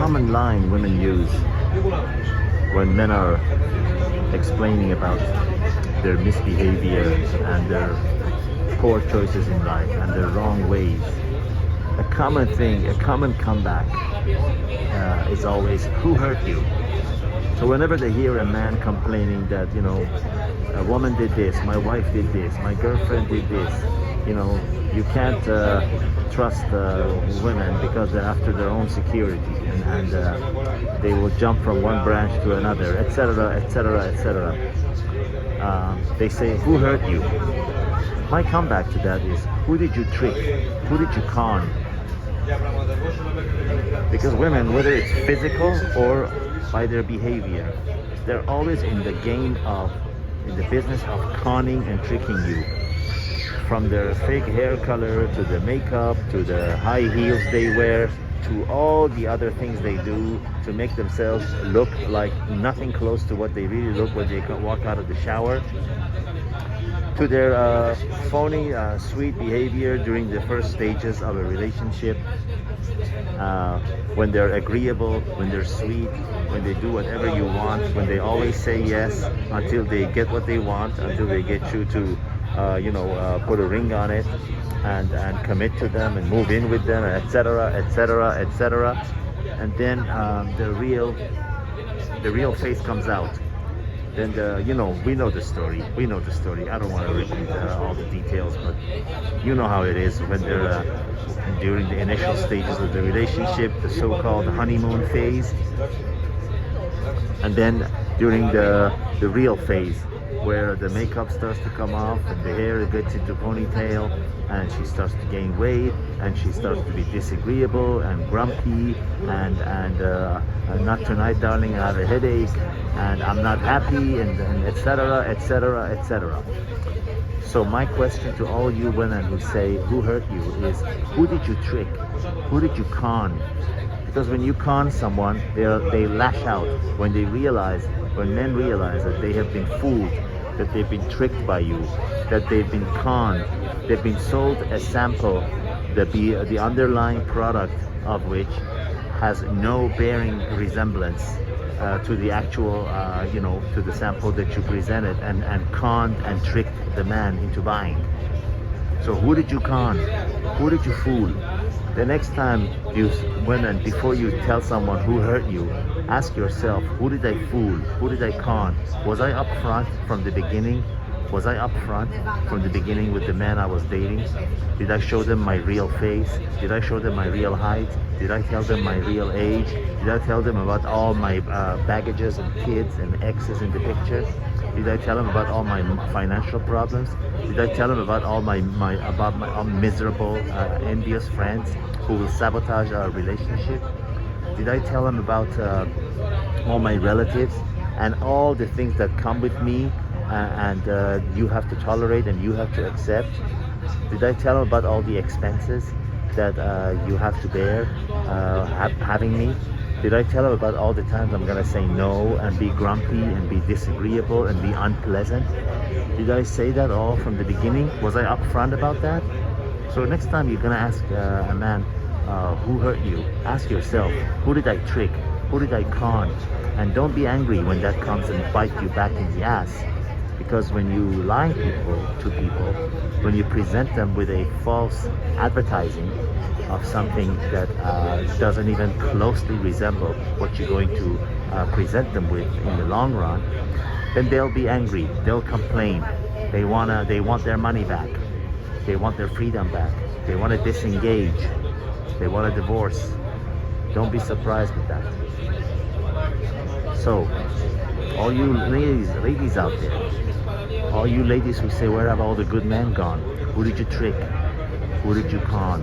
common line women use when men are explaining about their misbehavior and their poor choices in life and their wrong ways. A common thing, a common comeback is always, who hurt you? So whenever they hear a man complaining that, a woman did this, my wife did this, my girlfriend did this, you can't trust women because they're after their own security, and they will jump from one branch to another, etc., etc., etc. They say, who hurt you? My comeback to that is, who did you trick? Who did you con? Because women, whether it's physical or by their behavior, they're always in the business of conning and tricking you. From their fake hair color, to the makeup, to the high heels they wear, to all the other things they do to make themselves look like nothing close to what they really look when they walk out of the shower, to their phony, sweet behavior during the first stages of a relationship, when they're agreeable, when they're sweet, when they do whatever you want, when they always say yes until they get what they want, until they get you to put a ring on it and commit to them and move in with them, etc., etc., etc. And then the real face comes out. Then we know the story. I don't want to repeat all the details, but you know how it is when they're during the initial stages of the relationship, the so-called honeymoon phase, and then during the real phase, where the makeup starts to come off and the hair gets into ponytail and she starts to gain weight and she starts to be disagreeable and grumpy and not tonight, darling, I have a headache and I'm not happy, and etc., etc., etc. So my question to all you women who say, who hurt you, is, who did you trick? Who did you con? Because when you con someone, they lash out when men realize that they have been fooled, that they've been tricked by you, that they've been conned, they've been sold a sample, the underlying product of which has no bearing resemblance to the actual, to the sample that you presented, and conned and tricked the man into buying. So who did you con? Who did you fool? The next time women, before you tell someone who hurt you, ask yourself, who did I fool? Who did I con? Was I upfront from the beginning? Was I upfront from the beginning with the man I was dating? Did I show them my real face? Did I show them my real height? Did I tell them my real age? Did I tell them about all my baggages and kids and exes in the picture? Did I tell them about all my financial problems? Did I tell them about all my miserable, envious friends who will sabotage our relationship? Did I tell them about all my relatives and all the things that come with me and you have to tolerate and you have to accept? Did I tell them about all the expenses that you have to bear having me? Did I tell them about all the times I'm gonna say no and be grumpy and be disagreeable and be unpleasant? Did I say that all from the beginning? Was I upfront about that? So next time you're gonna ask a man who hurt you, ask yourself, who did I trick? Who did I con? And don't be angry when that comes and bite you back in the ass. Because when you lie to people, when you present them with a false advertising of something that doesn't even closely resemble what you're going to present them with in the long run, then they'll be angry, they'll complain, they want their money back, they want their freedom back, they want to disengage, they want a divorce. Don't be surprised with that. So, all you ladies out there, all you ladies who say, where have all the good men gone? Who did you trick? Who did you con?